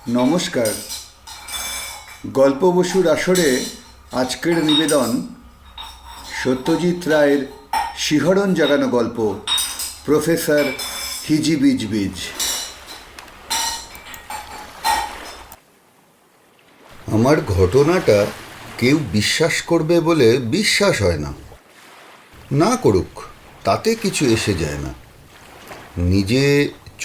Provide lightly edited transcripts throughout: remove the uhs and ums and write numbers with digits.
নমস্কার। গল্প বসুর আসরে আজকের নিবেদন সত্যজিৎ রায়ের শিহরণ জাগানো গল্প প্রফেসর হিজিবিজবিজ। আমার ঘটনাটা কেউ বিশ্বাস করবে বলে বিশ্বাস হয় না। না করুক, তাতে কিছু এসে যায় না। নিজে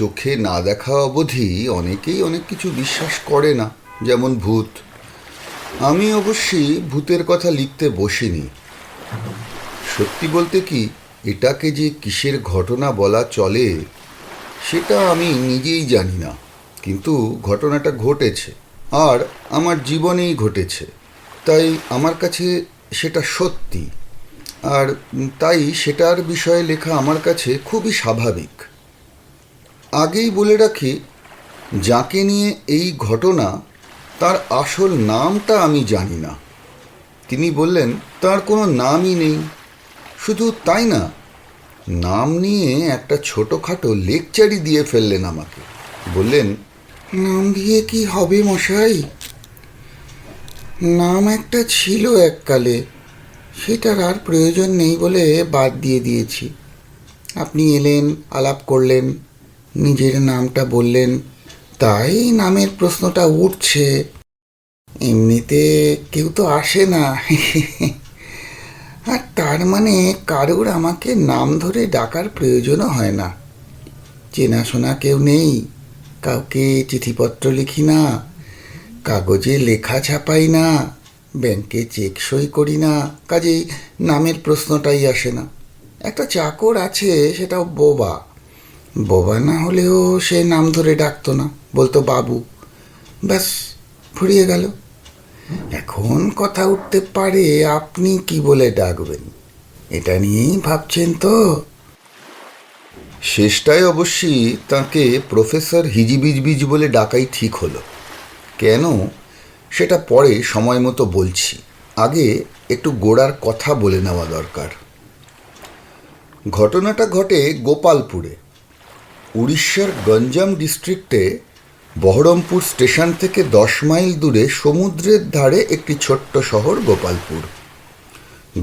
চোখে না দেখা অবধি অনেকেই অনেক কিছু বিশ্বাস করে না, যেমন ভূত। আমি অবশ্যই ভূতের কথা লিখতে বসিনি। সত্যি বলতে কি, এটাকে যে কিসের ঘটনা বলা চলে সেটা আমি নিজেই জানি না, কিন্তু ঘটনাটা ঘটেছে আর আমার জীবনেই ঘটেছে, তাই আমার কাছে সেটা সত্যি। আর তাই সেটার বিষয়ে লেখা আমার কাছে খুবই স্বাভাবিক। আগেই বলে রাখি, যাকে নিয়ে এই ঘটনা তার আসল নামটা আমি জানি না। তিনি বললেন তার কোনো নামই নেই। শুধু তাই না, নাম নিয়ে একটা ছোটোখাটো লেকচারই দিয়ে ফেললেন আমাকে। বললেন, নাম দিয়ে কি হবে মশাই? নাম একটা ছিল এককালে, সেটার আর প্রয়োজন নেই বলে বাদ দিয়ে দিয়েছি। আপনি এলেন, আলাপ করলেন, নিজের নামটা বললেন, তাই নামের প্রশ্নটা উঠছে। এমনিতে কেউ তো আসে না। আর তার মানে কারোর আমাকে নাম ধরে ডাকার প্রয়োজনও হয় না। চেনাশোনা কেউ নেই, কাউকে চিঠিপত্র লিখি না, কাগজে লেখা ছাপাই না, ব্যাংকে চেক সই করি না, কাজেই নামের প্রশ্নটাই আসে না। একটা চাকর আছে, সেটাও বোবা। বোবা না হলেও সে নাম ধরে ডাকতো না, বলতো বাবু। ব্যাস, ফুরিয়ে গেল। এখন কথা উঠতে পারে আপনি কি বলে ডাকবেন, এটা নিয়েই ভাবছেন তো? শেষটায় অবশ্যই তাকে প্রফেসর হিজিবিজবিজ বলে ডাকাই ঠিক হলো। কেন, সেটা পরে সময় মতো বলছি। আগে একটু গোড়ার কথা বলে নেওয়া দরকার। ঘটনাটা ঘটে গোপালপুরে, উড়িষ্যার গঞ্জাম ডিস্ট্রিক্টে। বহরমপুর স্টেশন থেকে 10 মাইল দূরে সমুদ্রের ধারে একটি ছোট্ট শহর গোপালপুর।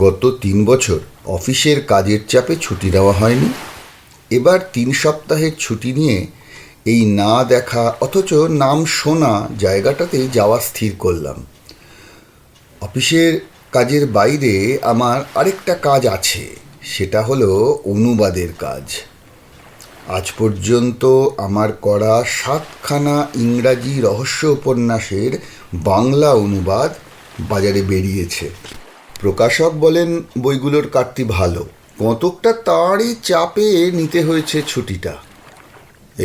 গত 3 বছর অফিসের কাজের চাপে ছুটি দেওয়া হয়নি। এবার 3 সপ্তাহের ছুটি নিয়ে এই না দেখা অথচ নাম শোনা জায়গাটাতে যাওয়া স্থির করলাম। অফিসের কাজের বাইরে আমার আরেকটা কাজ আছে, সেটা হলো অনুবাদের কাজ। আজ পর্যন্ত আমার করা 7খানা ইংরাজি রহস্য উপন্যাসের বাংলা অনুবাদ বাজারে বেরিয়েছে। প্রকাশক বলেন বইগুলোর কাটতি ভালো, কতকটা তারই চাপে নিতে হয়েছে ছুটিটা।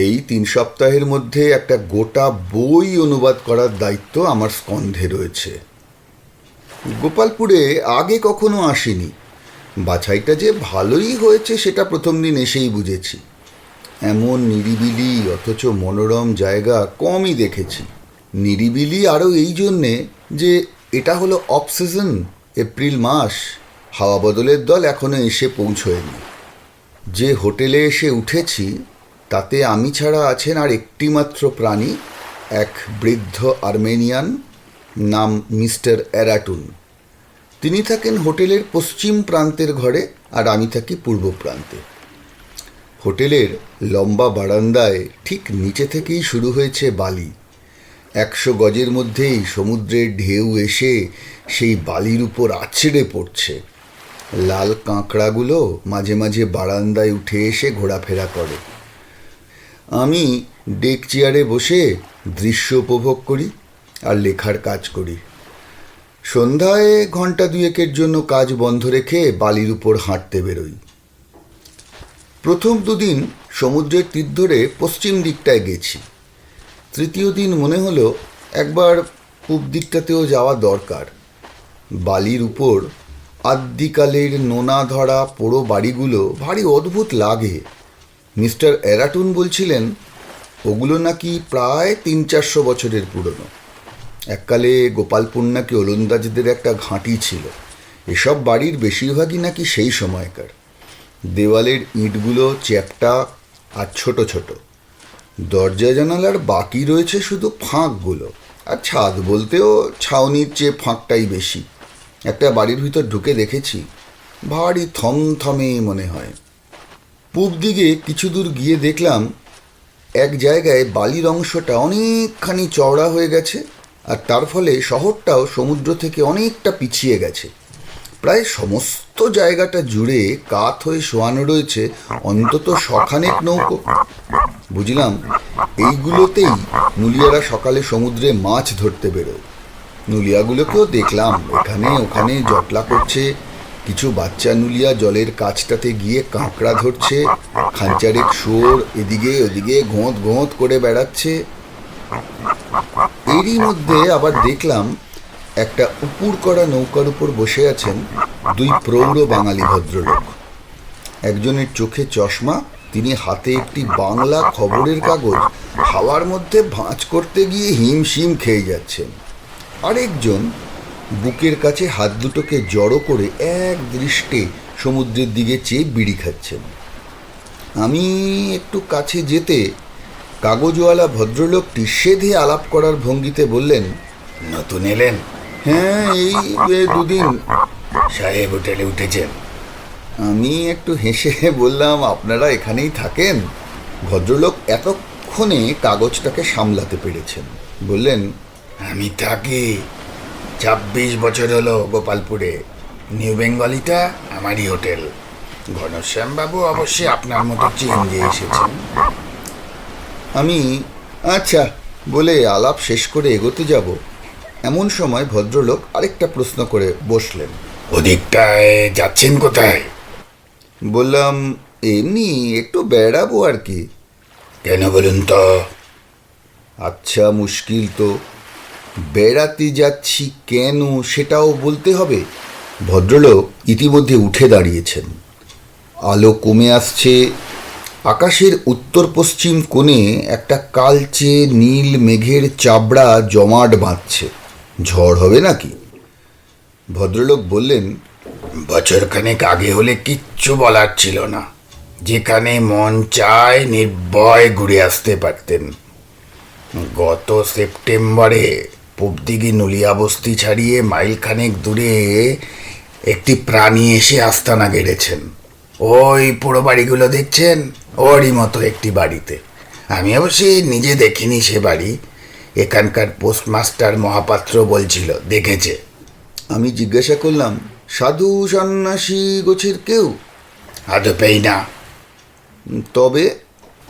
এই 3 সপ্তাহের মধ্যে একটা গোটা বই অনুবাদ করার দায়িত্ব আমার স্কন্ধে রয়েছে। গোপালপুরে আগে কখনো আসিনি। বাছাইটা যে ভালোই হয়েছে সেটা প্রথম দিন এসেই বুঝেছি। এমন নিরিবিলি অথচ মনোরম জায়গা কমই দেখেছি। নিরিবিলি আরও এই জন্যে যে এটা হলো অফ সিজন, এপ্রিল মাস। হাওয়া বদলের দল এখনও এসে পৌঁছয়নি। যে হোটেলে এসে উঠেছি তাতে আমি ছাড়া আছেন আর একটিমাত্র প্রাণী, এক বৃদ্ধ আর্মেনিয়ান, নাম মিস্টার এরাটুন। তিনি থাকেন হোটেলের পশ্চিম প্রান্তের ঘরে আর আমি থাকি পূর্ব প্রান্তে। হোটেলের লম্বা বারান্দায় ঠিক নিচে থেকেই শুরু হয়েছে বালি। 100 গজের মধ্যেই সমুদ্রের ঢেউ এসে সেই বালির উপর আছড়ে পড়ছে। লাল কাঁকড়াগুলো মাঝে মাঝে বারান্দায় উঠে এসে ঘোরাফেরা করে। আমি ডেক চেয়ারে বসে দৃশ্য উপভোগ করি আর লেখার কাজ করি। সন্ধ্যায় ঘন্টা 2-এর জন্য কাজ বন্ধ রেখে বালির উপর হাঁটতে বেরোই। প্রথম 2 দিন সমুদ্রের তীর ধরে পশ্চিম দিকটায় গেছি। তৃতীয় দিন মনে হলো একবার পূব দিকটাতেও যাওয়া দরকার। বালির উপর আদ্যিকালের নোনা ধরা পোড়ো বাড়িগুলো ভারী অদ্ভুত লাগে। মিস্টার এরাটুন বলছিলেন ওগুলো নাকি প্রায় 300-400 বছরের পুরনো। এককালে গোপালপুর নাকি ওলন্দাজদের একটা ঘাঁটি ছিল। এসব বাড়ির বেশিরভাগই নাকি সেই সময়কার। দেওয়ালের ইঁটগুলো চ্যাপ্টা আর ছোট ছোট। দরজা জানালার বাকি রয়েছে শুধু ফাঁকগুলো, আর ছাদ বলতেও ছাউনির চেয়ে ফাঁকটাই বেশি। একটা বাড়ির ভিতর ঢুকে দেখেছি, ভারী থমথমে মনে হয়। পূব দিকে কিছু দূর গিয়ে দেখলাম এক জায়গায় বালির অংশটা অনেকখানি চওড়া হয়ে গেছে, আর তার ফলে শহরটাও সমুদ্র থেকে অনেকটা পিছিয়ে গেছে। প্রায় সমস্ত জায়গাটা জুড়ে কাত হয়ে শোয়ানো রয়েছে অন্তত শখানেক নৌকো। বুঝলাম এইগুলোতেই নুলিয়ারা সকালে সমুদ্রে মাছ ধরতে বেরোয়। নুলিয়াগুলোকেও দেখলাম এখানে ওখানে জটলা করছে। কিছু বাচ্চা নুলিয়া জলের কাছটাতে গিয়ে কাঁকড়া ধরছে, খাঞ্চারের শোর এদিকে ওদিকে ঘোঁত ঘোঁত করে বেড়াচ্ছে। এরই মধ্যে আবার দেখলাম একটা উপুর করা নৌকার উপর বসে আছেন দুই প্রৌঢ় বাঙালি ভদ্রলোক। একজনের চোখে চশমা, তিনি হাতে একটি বাংলা খবরের কাগজ হাওয়ার মধ্যে ভাঁজ করতে গিয়ে হিমশিম খেয়ে যাচ্ছেন। আরেকজন বুকের কাছে হাত দুটোকে জড়ো করে এক দৃষ্টে সমুদ্রের দিকে চেয়ে বিড়ি খাচ্ছেন। আমি একটু কাছে যেতে কাগজওয়ালা ভদ্রলোকটি সেধে আলাপ করার ভঙ্গিতে বললেন, নতুন এলেন? হ্যাঁ, এই দুদিন। সাহেব হোটেলে উঠেছেন? আমি একটু হেসে বললাম, আপনারা এখানেই থাকেন? ভদ্রলোক এতক্ষণে কাগজটাকে সামলাতে পেরেছেন। বললেন, আমি থাকি 26 বছর হলো গোপালপুরে। নিউ বেঙ্গলিটা আমারই হোটেল। ঘনশ্যামবাবু অবশ্যই আপনার মতো চেঞ্জে এসেছেন। আমি আচ্ছা বলে আলাপ শেষ করে এগোতে যাব, এমন সময় ভদ্রলোক আরেকটা প্রশ্ন করে বসলেন। ওদিকটায় যাচ্ছেন কোথায়? বললাম, এমনি একটু বেড়াবো আর কি। কেন বলুন তো? আচ্ছা, মুশকিল তো। বেড়াতে যাচ্ছি কেন সেটাও বলতে হবে। ভদ্রলোক ইতিমধ্যে উঠে দাঁড়িয়েছেন। আলো কমে আসছে। আকাশের উত্তর পশ্চিম কোণে একটা কালচে নীল মেঘের চাবড়া জমাট বাঁধছে। ঝড় হবে নাকি? ভদ্রলোক বললেন, বছরখানেক আগে হলে কিচ্ছু বলার ছিল না। যেখানে মন চায় নির্ভয় ঘুরে আসতে পারতেন। গত সেপ্টেম্বরে পূবদিঘি নুলিয়া বস্তি ছাড়িয়ে মাইলখানেক দূরে একটি প্রাণী এসে আস্তানা গেড়েছেন। ওই পুরো বাড়িগুলো দেখছেন, ওরই মতো একটি বাড়িতে। আমি অবশ্যই নিজে দেখিনি সে বাড়ি। এখানকার পোস্টমাস্টার মহাপাত্র বলছিল দেখেছে। আমি জিজ্ঞাসা করলাম, সাধু সন্ন্যাসী গোছের কেউ? আদপেই না। তবে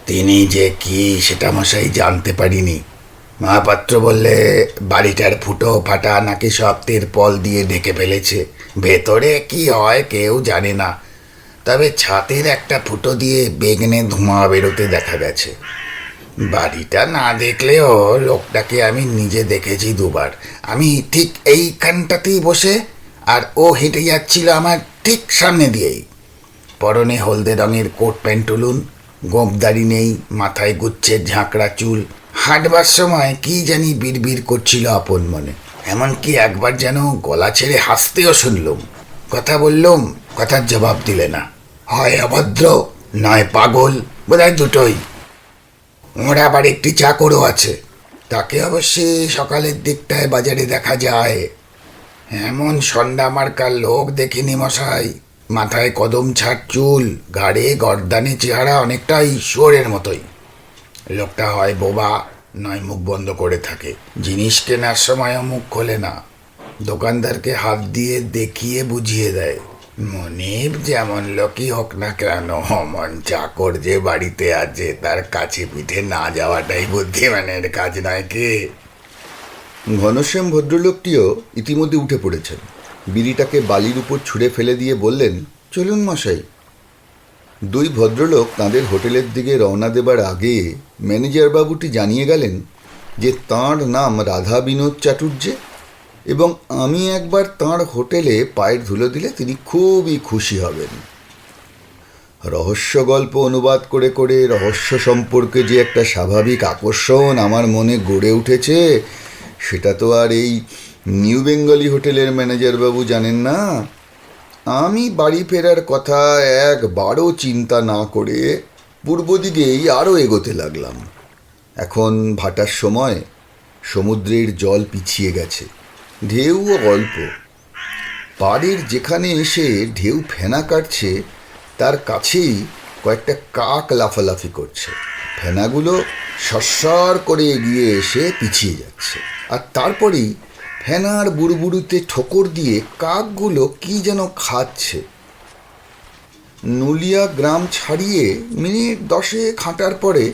তিনি যে কি সেটা মশাই জানতে পারিনি। মহাপাত্র বললে বাড়িটার ফুটো ফাটা নাকি সব তিরপল দিয়ে ঢেকে ফেলেছে। ভেতরে কি হয় কেউ জানে না, তবে ছাতের একটা ফুটো দিয়ে বেগনে ধোঁয়া বেরোতে দেখা গেছে। বাড়িটা না দেখলেও লোকটাকে আমি নিজে দেখেছি দুবার। আমি ঠিক এইখানটাতেই বসে, আর ও হেঁটে যাচ্ছিল আমার ঠিক সামনে দিয়েই। পরনে হলদে রঙের কোট প্যান্ট টুলুন, গোঁপদাড়ি নেই, মাথায় গুচ্ছের ঝাঁকড়া চুল। হাঁটবার সময় কি জানি বিড়বিড় করছিল আপন মনে। এমনকি একবার যেন গলা ছেড়ে হাসতেও শুনলুম। কথা বললুম, কথার জবাব দিলে না। হয় অভদ্র নয় পাগল, বোধহয় দুটোই। ওর আবার একটি চাকরও আছে, তাকে অবশ্যই সকালের দিকটায় বাজারে দেখা যায়। এমন সন্ধ্যা মার্কার লোক দেখিনি মশাই। মাথায় কদম ছাড় চুল, ঘাড়ে গর্দানে চেহারা অনেকটা ঈশ্বরের মতোই। লোকটা হয় বোবা নয় মুখ বন্ধ করে থাকে। জিনিস কেনার সময়ও মুখ খোলে না। দোকানদারকে হাত দিয়ে দেখিয়ে বুঝিয়ে দেয়। মনিব যেমন লোকই হোক না কেন, অমন চাকর যে বাড়িতে আছে তার কাছে পিঠে না যাওয়াটাই বুদ্ধিমানের কাজ নয় কি? ঘনশ্যাম ভদ্রলোকটিও ইতিমধ্যে উঠে পড়েছেন। বিড়িটাকে বালির উপর ছুঁড়ে ফেলে দিয়ে বললেন, চলুন মশাই। দুই ভদ্রলোক তাঁদের হোটেলের দিকে রওনা দেবার আগে ম্যানেজার বাবুটি জানিয়ে গেলেন যে তাঁর নাম রাধা বিনোদ চাটুর্যে, এবং আমি একবার তাঁর হোটেলে পায়ের ধুলো দিলে তিনি খুবই খুশি হবেন। রহস্য গল্প অনুবাদ করে করে রহস্য সম্পর্কে যে একটা স্বাভাবিক আকর্ষণ আমার মনে গড়ে উঠেছে, সেটা তো আর এই নিউ বেঙ্গলি হোটেলের ম্যানেজারবাবু জানেন না। আমি বাড়ি ফেরার কথা একবারও চিন্তা না করে পূর্ব দিকেই আরও এগোতে লাগলাম। এখন ভাটার সময় সমুদ্রের জল পিছিয়ে গেছে, ঢেউও অল্প। পাড়ের যেখানে এসে ঢেউ ফেনা কাটছে তার কাছেই কয়েকটা কাক লাফালাফি করছে। ফেনাগুলো সরসর করে এগিয়ে এসে পিছিয়ে যাচ্ছে, আর তারপরেই ফেনার বুড়বুড়িতে ঠোকর দিয়ে কাকগুলো কি যেন খাচ্ছে। নুলিয়া গ্রাম ছাড়িয়ে মিনিট 10 হাঁটার পরে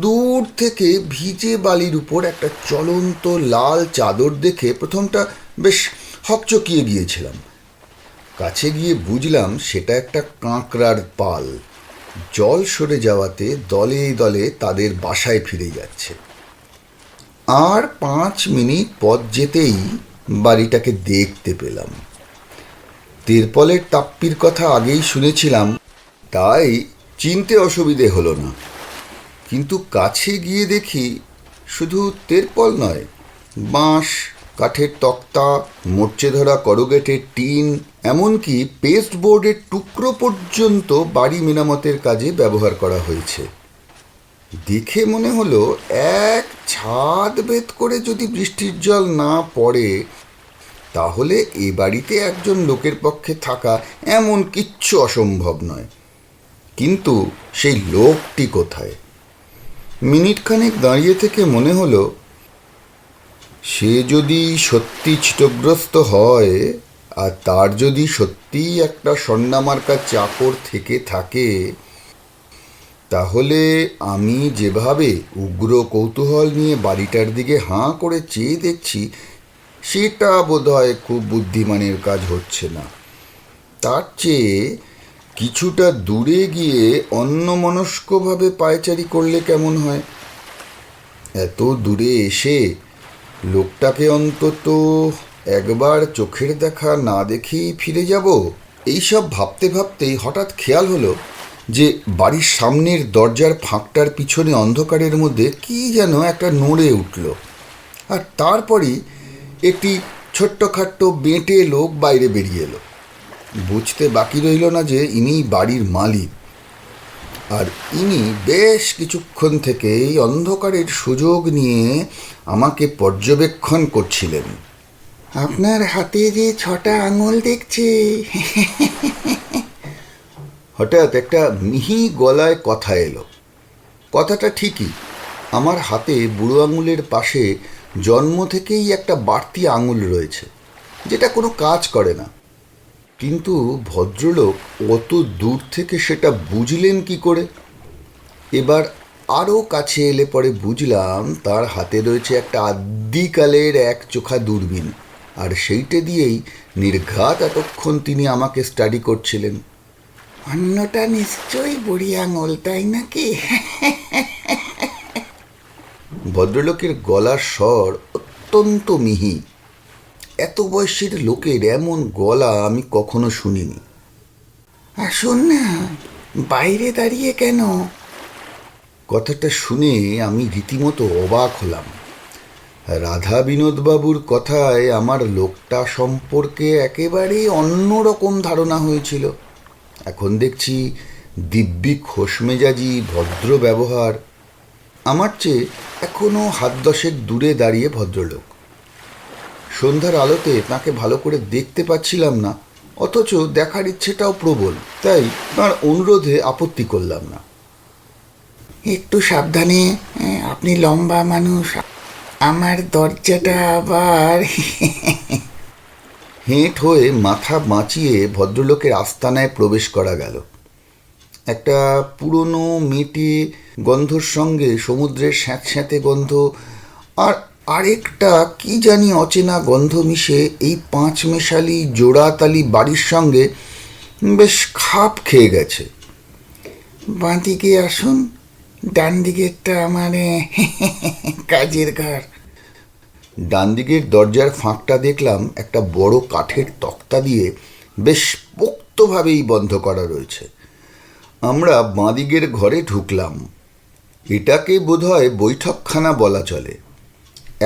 দূর থেকে ভিজে বালির উপর একটা চলন্ত লাল চাদর দেখে প্রথমটা বেশ হকচকিয়ে গিয়েছিলাম। কাছে গিয়ে বুঝলাম সেটা একটা কাঁকড়ার পাল। জল সরে যাওয়াতে দলে দলে তাদের বাসায় ফিরে যাচ্ছে। আর 5 মিনিট পথ যেতেই বাড়িটাকে দেখতে পেলাম। তেরপলের তাপ্পির কথা আগেই শুনেছিলাম, তাই চিনতে অসুবিধে হলো না। কিন্তু কাছে গিয়ে দেখি শুধু তেরপল নয়, বাঁশ, কাঠের তক্তা, মরচে ধরা করুগেটের টিন, এমনকি পেস্টবোর্ডের টুকরো পর্যন্ত বাড়ি মেরামতের কাজে ব্যবহার করা হয়েছে। দেখে মনে হলো এক ছাদ ভেদ করে যদি বৃষ্টির জল না পড়ে তাহলে এ বাড়িতে একজন লোকের পক্ষে থাকা এমন কিচ্ছু অসম্ভব নয়। কিন্তু সেই লোকটি কোথায়? মিনিটখানেক দাঁড়িয়ে থেকে মনে হলো সে যদি সত্যি চিতগ্রস্ত হয়, আর তার যদি সত্যিই একটা স্বর্ণামার্কা চাকর থেকে থাকে, তাহলে আমি যেভাবে উগ্র কৌতূহল নিয়ে বাড়িটার দিকে হাঁ করে চেয়ে দেখছি সেটা বোধহয় খুব বুদ্ধিমানের কাজ হচ্ছে না। তার চেয়ে কিছুটা দূরে গিয়ে অন্যমনস্কভাবে পায়চারি করলে কেমন হয়? এত দূরে এসে লোকটাকে অন্তত একবার চোখের দেখা না দেখেই ফিরে যাব। এইসব ভাবতে ভাবতেই হঠাৎ খেয়াল হলো যে বাড়ির সামনের দরজার ফাঁকটার পিছনে অন্ধকারের মধ্যে কি যেন একটা নড়ে উঠল, আর তারপরই একটি ছোট্টখাট্ট বেঁটে লোক বাইরে বেরিয়ে এলো। বুঝতে বাকি রইল না যে ইনি বাড়ির মালিক, আর ইনি বেশ কিছুক্ষণ থেকেই অন্ধকারের সুযোগ নিয়ে আমাকে পর্যবেক্ষণ করছিলেন। আপনার হাতে যে 6টা আঙুল দেখছি। হঠাৎ একটা মিহি গলায় কথা এলো। কথাটা ঠিকই, আমার হাতে বুড়ো আঙুলের পাশে জন্ম থেকেই একটা বাড়তি আঙুল রয়েছে, যেটা কোনো কাজ করে না। কিন্তু ভদ্রলোক অত দূর থেকে সেটা বুঝলেন কি করে? এবার আরও কাছে এলে পরে বুঝলাম তার হাতে রয়েছে একটা আদ্যিকালের এক চোখা দূরবীন, আর সেইটা দিয়েই নির্ঘাত এতক্ষণ তিনি আমাকে স্টাডি করছিলেন। অন্যটা নিশ্চয়ই বুড়ি আঙুল, তাই নাকি? ভদ্রলোকের গলার স্বর অত্যন্ত মিহি। এত বয়সের লোকের এমন গলা আমি কখনো শুনিনি। আসুন না, বাইরে দাঁড়িয়ে কেন? কথাটা শুনে আমি রীতিমতো অবাক হলাম। রাধা বিনোদবাবুর কথায় আমার লোকটা সম্পর্কে একেবারে অন্যরকম ধারণা হয়েছিল। এখন দেখছি দিব্যি খোশমেজাজি ভদ্র ব্যবহার। আমার চেয়ে এখনও 7-10 দূরে দাঁড়িয়ে ভদ্রলোক। সন্ধ্যার আলোতে তাকে ভালো করে দেখতে পাচ্ছিলাম না, অথচ দেখার ইচ্ছেটাও প্রবল, তাই তার অনুরোধে আপত্তি করলাম না। একটু সাবধানে, আপনি লম্বা মানুষ, আমার দরজাটা আবার। হেঁট হয়ে মাথা বাঁচিয়ে ভদ্রলোকের আস্তানায় প্রবেশ করা গেল। একটা পুরনো মেটে গন্ধর সঙ্গে সমুদ্রের স্যাঁতস্যাঁতে গন্ধ আর আরেকটা কি জানি অচেনা গন্ধ মিশে এই 5 মেশালি জোড়াতালি বাড়ির সঙ্গে বেশ খাপ খেয়ে গেছে। বাঁদিকে আসুন, ডান দিকেরটা আমার কাজের ঘর। ডান দিকের দরজার ফাঁকটা দেখলাম একটা বড় কাঠের তক্তা দিয়ে বেশ পোক্তভাবেই বন্ধ করা রয়েছে। আমরা বাঁদিকের ঘরে ঢুকলাম। এটাকে বোধহয় বৈঠকখানা বলা চলে।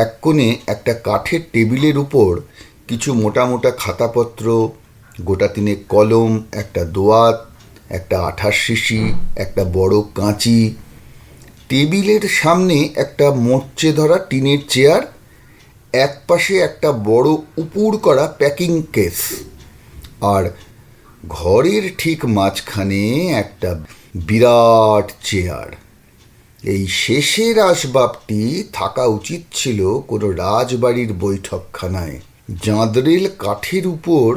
এক কোণে একটা কাঠের টেবিলের উপর কিছু মোটা মোটা খাতাপত্র, গোটা 3 কলম, একটা দোয়াত, একটা আঠার শিশি, একটা বড় কাঁচি, টেবিলের সামনে একটা মরচে ধরা টিনের চেয়ার, এক পাশে একটা বড় উপুর করা প্যাকিং কেস, আর ঘরের ঠিক মাঝখানে একটা বিরাট চেয়ার। এই শেষের আসবাবটি থাকা উচিত ছিল কোনো রাজবাড়ির বৈঠকখানায়। জাঁদরেল কাঠের উপর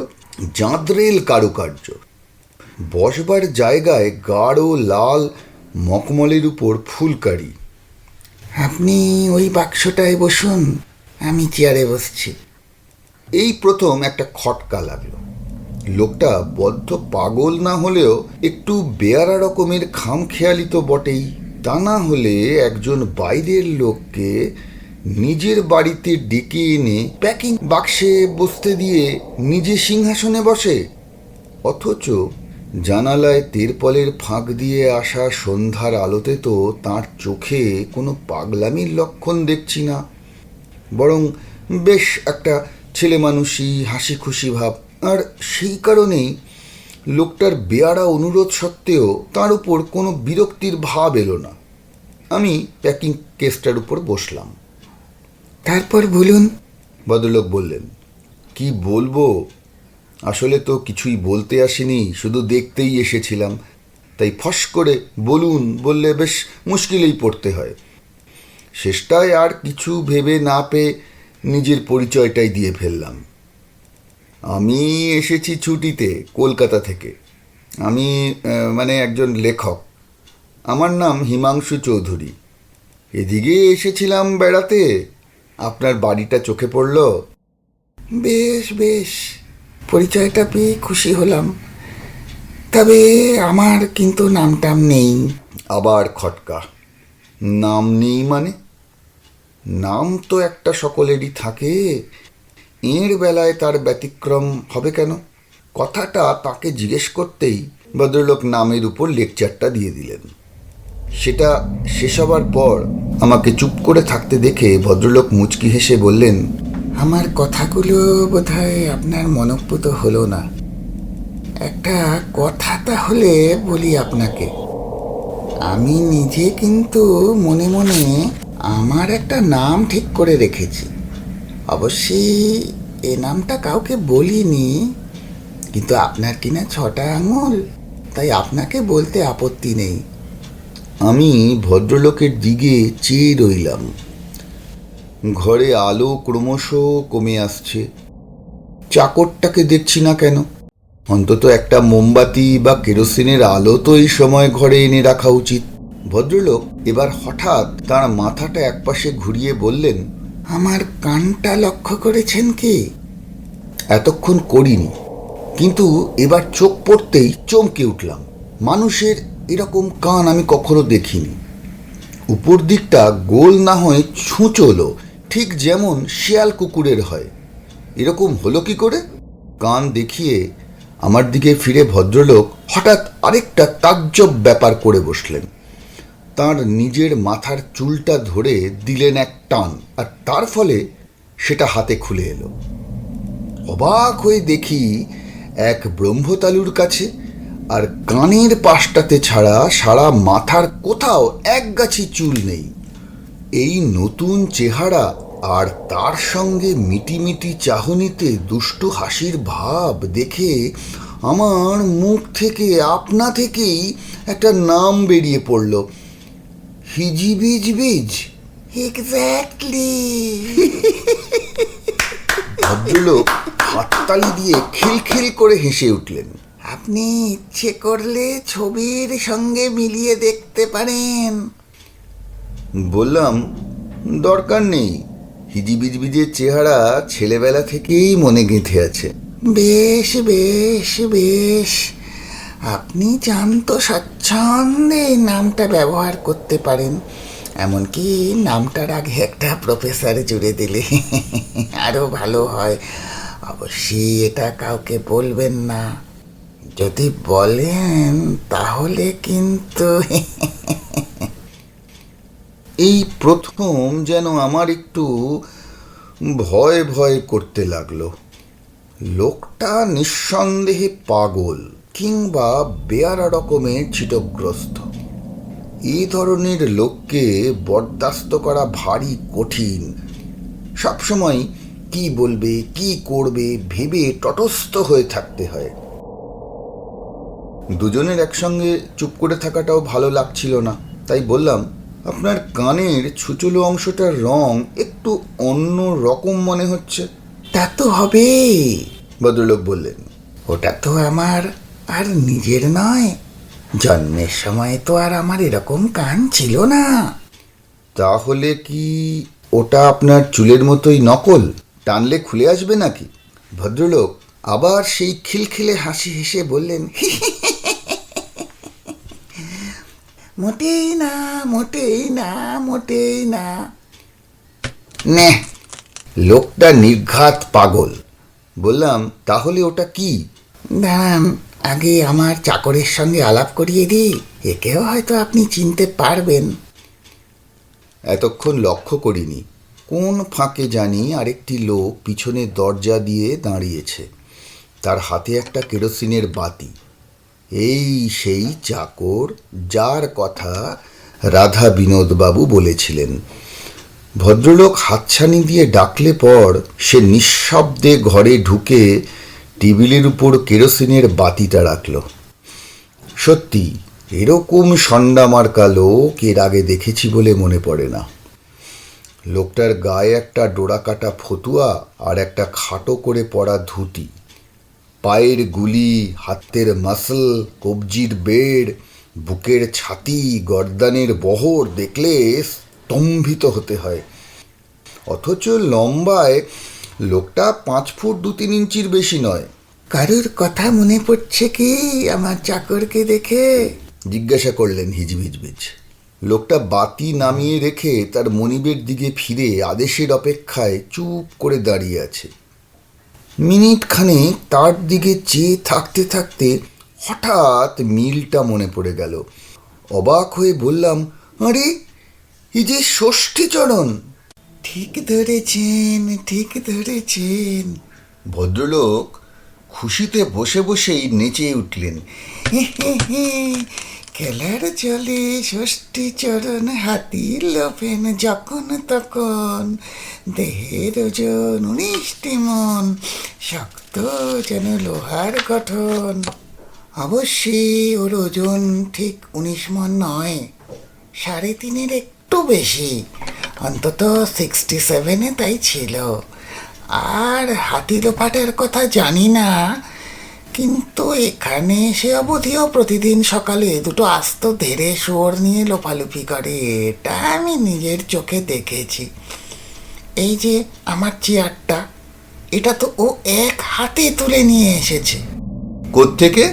জাঁদরেল কারুকার্য, বসবার জায়গায় গাঢ় লাল মখমলের উপর ফুলকারি। আপনি ওই বাক্সটায় বসুন, আমি চেয়ারে বসছি। এই প্রথম একটা খটকা লাগলো। লোকটা বদ্ধ পাগল না হলেও একটু বেয়ারা রকমের খামখেয়ালি তো বটেই। তা না হলে একজন বাইরের লোককে নিজের বাড়িতে ডেকে এনে প্যাকিং বাক্সে বসতে দিয়ে নিজে সিংহাসনে বসে। অথচ জানালায় তেরপলের ফাঁক দিয়ে আসা সন্ধ্যার আলোতে তো তাঁর চোখে কোনো পাগলামির লক্ষণ দেখছি না, বরং বেশ একটা ছেলে মানুষই হাসি খুশি ভাব। আর সেই কারণেই লোকটার বেয়ারা অনুরোধ সত্ত্বেও তার উপর কোনো বিরক্তির ভাব এলো না। আমি প্যাকিং কেসটার উপর বসলাম। তারপর বলুন, ভদ্রলোক বললেন। কি বলবো, আসলে তো কিছুই বলতে আসিনি, শুধু দেখতেই এসেছিলাম। তাই ফস করে বলুন বললে বেশ মুশকিলেই পড়তে হয়। শেষটায় আর কিছু ভেবে না পেয়ে নিজের পরিচয়টাই দিয়ে ফেললাম। আমি এসেছি ছুটিতে কলকাতা থেকে। আমি একজন লেখক। আমার নাম হিমাংশু চৌধুরী। এদিকে এসেছিলাম বেড়াতে, আপনার বাড়িটা চোখে পড়ল। বেশ বেশ, পরিচয়টা পেয়ে খুশি হলাম। তবে আমার কিন্তু নামটাম নেই। আবার খটকা। নাম নেই মানে? নাম তো একটা সকলেরই থাকে, এর বেলায় তার ব্যতিক্রম হবে কেন? কথাটা তাকে জিজ্ঞেস করতেই ভদ্রলোক নামের উপর লেকচারটা দিয়ে দিলেন। সেটা শেষ হবার পর আমাকে চুপ করে থাকতে দেখে ভদ্রলোক মুচকি হেসে বললেন, আমার কথাগুলো বোধহয় আপনার মনোপুত হলো না। একটা কথা তাহলে বলি আপনাকে। আমি নিজে কিন্তু মনে মনে আমার একটা নাম ঠিক করে রেখেছি। অবশ্যই এ নামটা কাউকে বলিনি, কিন্তু আপনার কিনা 6টা আঙুল, তাই আপনাকে বলতে আপত্তি নেই। আমি ভদ্রলোকের দিকে চেয়ে রইলাম। ঘরে আলো ক্রমশ কমে আসছে। চাকরটাকে দেখছি না কেন? অন্তত একটা মোমবাতি বা কেরোসিনের আলো তো এই সময় ঘরে এনে রাখা উচিত। ভদ্রলোক এবার হঠাৎ তার মাথাটা একপাশে ঘুরিয়ে বললেন, আমার কানটা লক্ষ্য করেছেন কি? এতক্ষণ করিনি, কিন্তু এবার চোখ পড়তেই চমকে উঠলাম। মানুষের এরকম কান আমি কখনো দেখিনি। উপর দিকটা গোল না হয়ে ছুঁচলো, ঠিক যেমন শিয়াল কুকুরের হয়। এরকম হলো কি করে? কান দেখিয়ে আমার দিকে ফিরে ভদ্রলোক হঠাৎ আরেকটা তাজ্জব ব্যাপার করে বসলেন। তার নিজের মাথার চুলটা ধরে দিলেন এক টান, আর তার ফলে সেটা হাতে খুলে এলো। অবাক হয়ে দেখি এক ব্রহ্মতালুর কাছে আর কানের পাশটাতে ছাড়া সারা মাথার কোথাও একগাছি চুল নেই। এই নতুন চেহারা আর তার সঙ্গে মিটিমিটি চাহনিতে দুষ্টু হাসির ভাব দেখে আমার মুখ থেকে আপনা থেকেই একটা নাম বেরিয়ে পড়ল, হিজিবিজবিজ। এক্স্যাক্টলি। ভদ্রলোক হাততালি দিয়ে খিলখিল করে হেসে উঠলেন। আপনি ইচ্ছে করলে ছবির সঙ্গে মিলিয়ে দেখতে পারেন। বললাম, দরকার নেই, হিজিবিজবিজের চেহারা ছেলেবেলা থেকেই মনে গেঁথে আছে। বেশ বেশ বেশ, আপনি জানতো স্বচ্ছন্দে নামটা ব্যবহার করতে পারেন। এমনকি নামটার আগে একটা প্রফেসর জুড়ে দিলে আরও ভালো হয়। অবশ্যই এটা কাউকে বলবেন না। যদি বলেন তাহলে কিন্তু এই প্রথম যেন আমার একটু ভয় ভয় করতে লাগলো। লোকটা নিঃসন্দেহে পাগল কিংবা বেয়ারা রকমের ছিটগ্রস্ত। এই ধরনের লোককে বরদাস্ত করা ভারী কঠিন। সবসময় কি বলবে কি করবে ভেবে তটস্থ হয়ে থাকতে হয়। দুজনের একসঙ্গে চুপ করে থাকাটাও ভালো লাগছিল না, তাই বললাম, আপনার কানের ছুচলো অংশটার রং একটু অন্য রকম মনে হচ্ছে। তা তো হবে, ভদ্রলোক বললেন, ওটা তো আমার আর নিজের নয়। জন্মের সময় তো আর আমার এরকম কান ছিল না। তাহলে কি ওটা আপনার চুলের মতোই নকল? টানলে খুলে আসবে নাকি? ভদ্রলোক আবার সেই খিলখিলে হাসি হেসে বললেন, মোটেই না, মোটেই না, মোটেই না। নে, লোকটা নির্ঘাত পাগল। বললাম, তাহলে ওটা কি? দাঁড়ান, আগে আমার চাকরের সঙ্গে আলাপ করিয়ে দিই, একেও হয়তো আপনি চিনতে পারবেন। এতক্ষণ লক্ষ্য করিনি, কোন ফাঁকে জানি আরেকটি লোক পিছনের দরজা দিয়ে দাঁড়িয়েছে, তার হাতে একটা কেরোসিনের বাতি। এই সেই চাকর যার কথা রাধা বিনোদবাবু বলেছিলেন। ভদ্রলোক হাতছানি দিয়ে ডাকলে পর সে নিঃশব্দে ঘরে ঢুকে টেবিলের উপর কেরোসিনের বাতিটা রাখল। সত্যি এরকম সন্ডামার্কা লোক এর আগে দেখেছি বলে মনে পড়ে না। লোকটার গায়ে একটা ডোরাকাটা ফতুয়া আর একটা খাটো করে পরা ধুতি। পায়ের গুলি, হাতের মাসল, কবজির বেড়, বুকের ছাতি, গর্দানের বহর দেখলে স্তম্ভিত হতে হয়। অথচ লম্বায় লোকটা 5 ফুট 2-3 ইঞ্চির বেশি নয়। কারুর কথা মনে পড়ছে কি আমার চাকরকে দেখে? জিজ্ঞাসা করলেন হিজবিজবিজ। লোকটা বাতি নামিয়ে রেখে তার মনিবের দিকে ফিরে আদেশের অপেক্ষায় চুপ করে দাঁড়িয়ে আছে। মিনিট খানেক তার দিকে চেয়ে থাকতে থাকতে হঠাৎ মিলটা মনে পড়ে গেল। অবাক হয়ে বললাম, আরে এই যে ষষ্ঠীচরণ। ঠিক ধরেছেন, ঠিক ধরেছেন। ভদ্রলোক খুশিতে বসে বসেই নেচে উঠলেন। খেলার চলে ষষ্ঠীচরণ, হাতির লোভেন যখন তখন, দেহের ওজন 19টি মন, শক্ত যেন লোহার গঠন। অবশ্যই ওর ওজন ঠিক 19 মন নয়, 3.5-এর একটু বেশি, অন্তত 67-এ তাই ছিল। আর হাতি লোফাটার কথা জানি না, কিন্তু এখানে এসে অবধিও প্রতিদিন সকালে 2টো আস্ত ধেড়ে শুয়োর নিয়ে লোফালুফি করে, এটা আমি নিজের চোখে দেখেছি। এই যে আমার চেয়ারটা, এটা তো ও এক হাতে তুলে নিয়ে এসেছে। কোত্থেকে?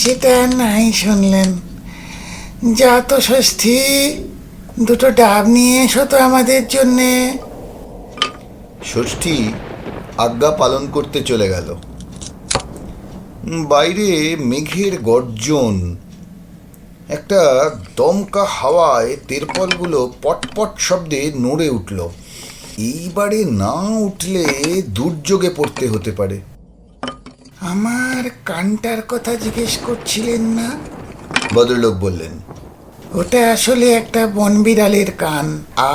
সেটা নাই শুনলেন? যা তো ষষ্ঠী, 2টো ডাব নিয়ে এসো তো আমাদের জন্যে। ষষ্ঠী আজ্ঞা পালন করতে চলে গেল। বাইরে মেঘের গর্জন, একটা দমকা হাওয়ায় তেরপলগুলো পটপট শব্দে নড়ে উঠল। এইবারে না উঠলে দুর্যোগে পড়তে হতে পারে। আমার কানটার কথা জিজ্ঞেস করছিলেন না? ভদ্রলোক বললেন, ওটা আসলে একটা বনবিড়ালের কান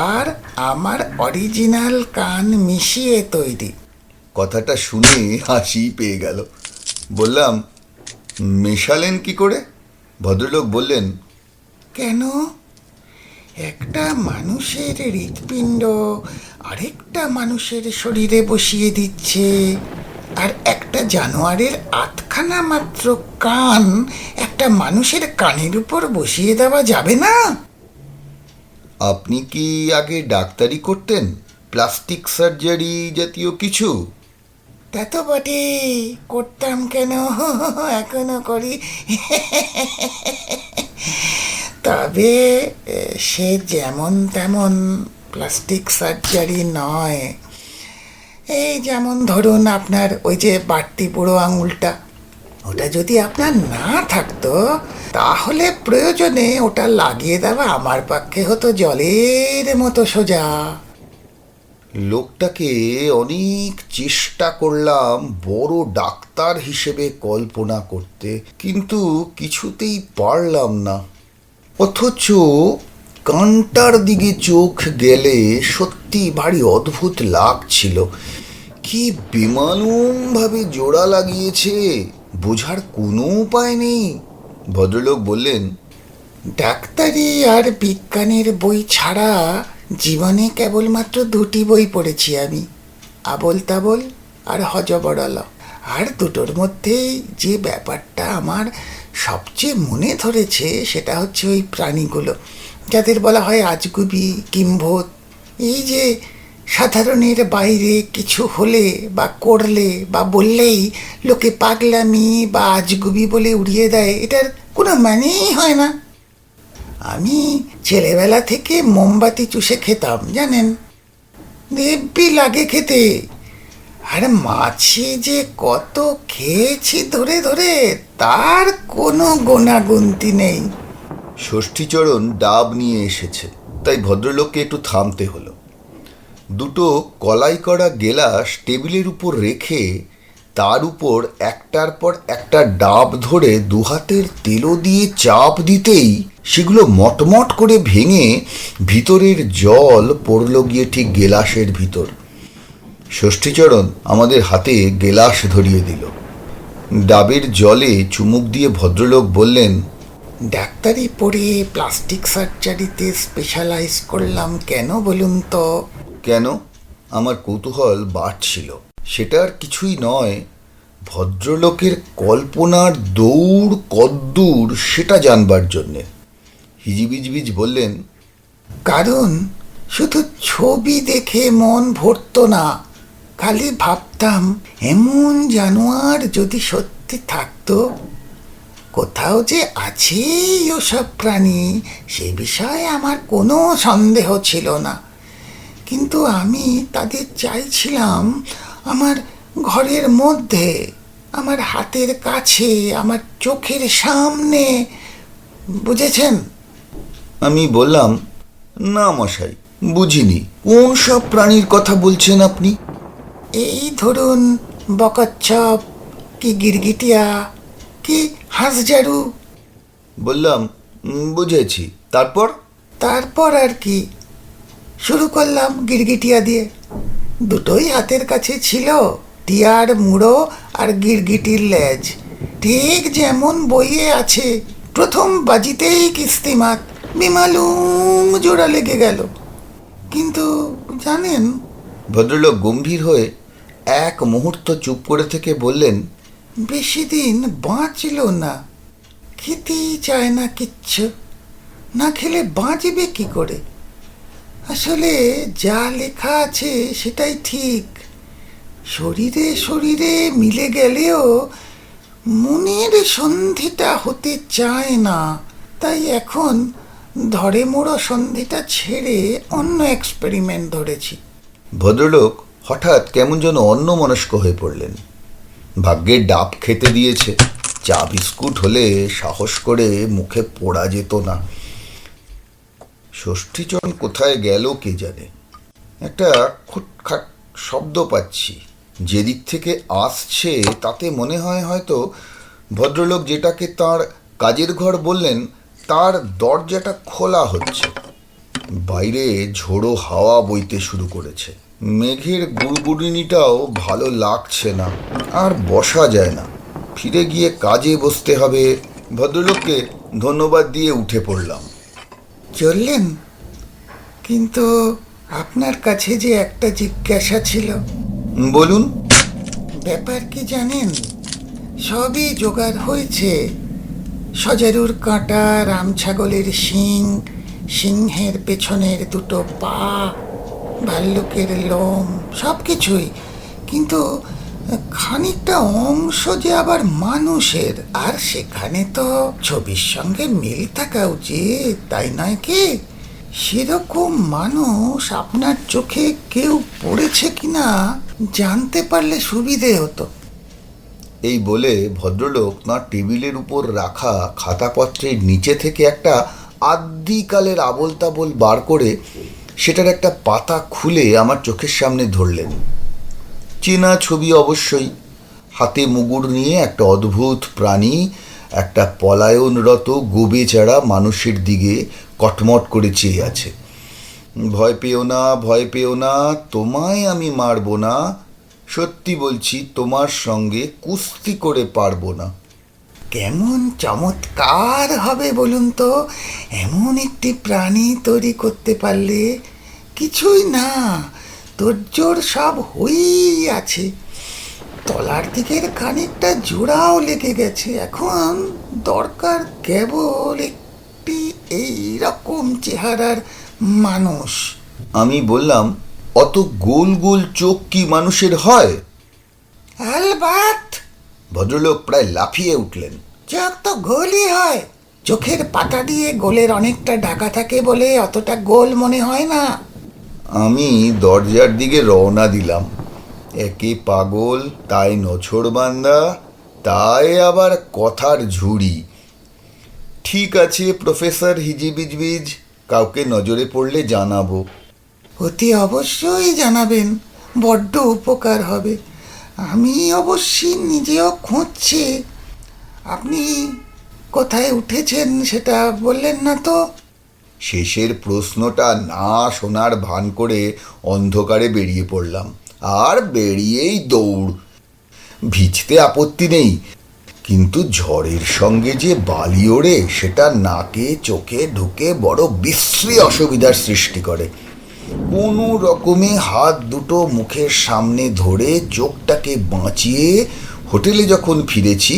আর আমার অরিজিনাল কান মিশিয়ে তৈরি। কথাটা শুনে হাসি পেয়ে গেল। বললাম, মেশালেন কি করে? ভদ্রলোক বললেন, কেন, একটা মানুষের হৃৎপিণ্ড আরেকটা মানুষের শরীরে বসিয়ে দিচ্ছে, আর একটা জানোয়ারের 8খানা মাত্র কান একটা মানুষের কানের উপর বসিয়ে দেওয়া যাবে না? আপনি কি আগে ডাক্তারি করতেন? প্লাস্টিক সার্জারি জাতীয় কিছু? তা তো বটে, করতাম কেন, এখনো করি। তবে সে যেমন তেমন প্লাস্টিক সার্জারি নয়। এই যেমন ধরুন আপনার ওই যে বাড়তি বুড়ো আঙুলটা, ওটা যদি আপনার না থাকতো তাহলে প্রয়োজনে ওটা লাগিয়ে দেওয়া আমার পক্ষে হতো জলের মতো সোজা। লোকটাকে অনেক চেষ্টা করলাম বড় ডাক্তার হিসেবে কল্পনা করতে, কিন্তু কিছুতেই পারলাম না। অথচ কানটার দিকে চোখ গেলে সত্যি ভারী অদ্ভুত লাগছিল। কি বেমালুমভাবে জোড়া লাগিয়েছে, বোঝার কোনো উপায় নেই। ভদ্রলোক বললেন, ডাক্তারি আর বিজ্ঞানের বই ছাড়া জীবনে কেবলমাত্র দুটি বই পড়েছি আমি, আবোল তাবোল আর হজবরল। আর দুটোর মধ্যেই যে ব্যাপারটা আমার সবচেয়ে মনে ধরেছে সেটা হচ্ছে ওই প্রাণীগুলো যাদের বলা হয় আজগুবি কিম্ভূত। এই যে সাধারণের বাইরে কিছু হলে বা করলে বা বললেই লোকে পাগলামি বা আজগুবি বলে উড়িয়ে দেয়, এটার কোনো মানেই হয় না। আমি ছেলেবেলা থেকে মোমবাতি চুষে খেতাম জানেন, হেব্বি লাগে খেতে। আর মাছি যে কত খেয়েছি ধরে ধরে তার কোনো গোনাগুনতি নেই। ষষ্ঠীচরণ ডাব নিয়ে এসেছে, তাই ভদ্রলোককে একটু থামতে হলো। দুটো কলাই করা গেলাস টেবিলের উপর রেখে তার উপর একটার পর একটা ডাব ধরে দুহাতের তেলো দিয়ে চাপ দিতেই সেগুলো মটমট করে ভেঙে ভিতরের জল পড়ল গিয়ে ঠিক গেলাসের ভিতর। ষষ্ঠীচরণ আমাদের হাতে গেলাস ধরিয়ে দিল। ডাবের জলে চুমুক দিয়ে ভদ্রলোক বললেন, ডাক্তারি পড়ে প্লাস্টিক সার্জারিতে স্পেশালাইজ করলাম কেন বলুন তো? কেন? আমার কৌতূহল বাড়ছিল। সেটা আর কিছুই নয়, ভদ্রলোকের কল্পনার দৌড় কদ্দূর সেটা জানবার জন্যে। হিজিবিজবিজ বললেন, কারণ শুধু ছবি দেখে মন ভরতো না, খালি ভাবতাম এমন জানোয়ার যদি সত্যি থাকতো, কোথাও যে আছে ওসব প্রাণী সে বিষয়ে আমার কোনো সন্দেহ ছিল না। কিন্তু আমি তাদের চাইছিলাম আমার ঘরের মধ্যে, আমার হাতের কাছে, আমার চোখের সামনে, বুঝেছেন? আমি বললাম, না মশাই, বুঝিনি, কোন সব প্রাণীর কথা বলছেন আপনি? এই ধরুন বকচ্ছপ কি গিরগিটিয়া কি হাঁসজারু। বললাম, বুঝেছি, তারপর? তারপর আর কি, শুরু করলাম গিরগিটিয়া দিয়ে। দুটোই হাতের কাছে ছিল, টিয়ার মুড়ো আর গিরগিটির লেজ, ঠিক যেমন বইয়ে আছে। প্রথম বাজিতেই কিস্তিমাত, বেমালুম জোড়া লেগে গেল। কিন্তু জানেন, ভদ্রলোক গম্ভীর হয়ে এক মুহূর্ত চুপ করে থেকে বললেন, বেশি দিন বাঁচল না। খেতেই চায় না কিচ্ছু, না খেলে বাঁচবে কি করে? আসলে যা লেখা আছে সেটাই ঠিক, শরীরে শরীরে মিলে গেলেও মনের সন্ধিটা হতে চায় না। তাই এখন ধরে মোড়ো সন্ধিটা ছেড়ে অন্য এক্সপেরিমেন্ট ধরেছি। ভদ্রলোক হঠাৎ কেমন যেন অন্যমনস্ক হয়ে পড়লেন। ভাগ্যের ডাব খেতে দিয়েছে, চা বিস্কুট হলে সাহস করে মুখে পোড়া যেত না। ষষ্ঠীচরণ কোথায় গেল কে জানে। একটা খুটখাট শব্দ পাচ্ছি, যেদিক থেকে আসছে তাতে মনে হয় হয়তো ভদ্রলোক যেটাকে তার কাজের ঘর বললেন তার দরজাটা খোলা হচ্ছে। বাইরে ঝোড়ো হাওয়া বইতে শুরু করেছে। মেঘের গুড়গুড়িনিটাও ভালো লাগছে না, আর বসা যায় না। ফিরে গিয়ে কাজে বসতে হবে। ভদ্রলোককে ধন্যবাদ দিয়ে উঠে পড়লাম। চললেন? কিন্তু আপনার কাছে যে একটা জিজ্ঞাসা ছিল। বলুন। ব্যাপার কি জানেন, সবই জোগাড় হয়েছে, সজারুর কাঁটা, রাম ছাগলের শিং, সিংহের পেছনের দুটো পা, ভাল্লুকের লোম, সব কিছুই। কিন্তু খানিকটা অংশ যে আবার মানুষের, আর সেখানে তো ছবির সঙ্গে মিল থাকা উচিত, তাই নয় কি? সেরকম মানুষ আপনার চোখে কেউ পড়েছে কিনা জানতে পারলে সুবিধে হতো। এই বলে ভদ্রলোক তাঁর টেবিলের উপর রাখা খাতাপত্রের নিচে থেকে একটা আদ্যিকালের আবোল তাবোল বার করে সেটার একটা পাতা খুলে আমার চোখের সামনে ধরলেন। চেনা ছবি অবশ্যই। হাতে মুগুর নিয়ে একটা অদ্ভুত প্রাণী একটা পলায়নরত গোবে চাড়া মানুষের দিকে কটমট করে চেয়ে আছে। ভয় পেও না, ভয় পেও না, তোমায় আমি মারব না, সত্যি বলছি তোমার সঙ্গে কুস্তি করে পারবো না। কেমন চমৎকার হবে বলুন তো, এমন একটি প্রাণী তৈরি করতে পারলে। কিছুই না, তোড়জোড় সব হয়েই আছে। তলার দিকের খানিকটা জোড়াও লেগে গেছে। এখন দরকার কেবল একটি এই রকম চেহারার মানুষ। আমি বললাম, অত গোল গোল চোখ কি মানুষের হয়? আলবাত। ভদ্রলোক প্রায় লাফিয়ে উঠলেন। চোখ তো গোলই হয়, চোখের পাতা দিয়ে গোলের অনেকটা ঢাকা থাকে বলে অতটা গোল মনে হয় না। আমি দরজার দিকে রওনা দিলাম। একে পাগল, তাই নছড়বান্দা, তাই আবার কথার ঝুড়ি। ঠিক আছে প্রফেসর হিজিবিজবিজ, কাউকে নজরে পড়লে জানাবো। অতি অবশ্যই জানাবেন, বড্ড উপকার হবে। আমি অবশ্যই নিজেও খুঁজছি। আপনি কোথায় উঠেছেন সেটা বললেন না তো? শেষের প্রশ্নটা না শোনার ভান করে অন্ধকারে বেরিয়ে পড়লাম। আর বেরিয়েই দৌড়। ভিজতে আপত্তি নেই, কিন্তু ঝড়ের সঙ্গে যে বালি ওড়ে সেটা নাকে চোখে ঢুকে বড় বিশ্রী অসুবিধার সৃষ্টি করে। কোনো রকমে হাত দুটো মুখের সামনে ধরে চোখটাকে বাঁচিয়ে হোটেলে যখন ফিরেছি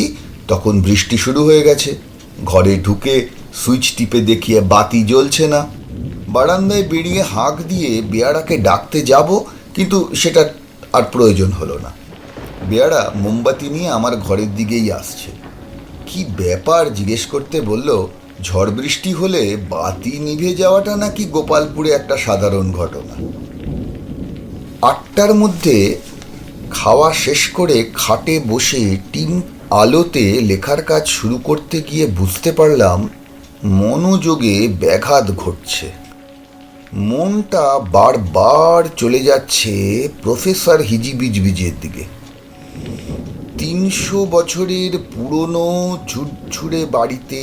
তখন বৃষ্টি শুরু হয়ে গেছে। ঘরে ঢুকে সুইচ টিপে দেখিয়ে বাতি জ্বলছে না। বারান্দায় বেরিয়ে হাঁক দিয়ে বেয়ারাকে ডাকতে যাব, কিন্তু সেটা আর প্রয়োজন হলো না। বেয়ারা মোমবাতি নিয়ে আমার ঘরের দিকেই আসছে। কি ব্যাপার জিজ্ঞেস করতে বলল, ঝড় বৃষ্টি হলে বাতি নিভে যাওয়াটা নাকি গোপালপুরে একটা সাধারণ ঘটনা। 8টার মধ্যে খাওয়া শেষ করে খাটে বসে টিন আলোতে লেখার কাজ শুরু করতে গিয়ে বুঝতে পারলাম মনোযোগে ব্যাঘাত ঘটছে। মনটা বারবার চলে যাচ্ছে প্রফেসর হিজিবিজবিজের দিকে। 300 বছরের পুরনো ঝুরঝুরে বাড়িতে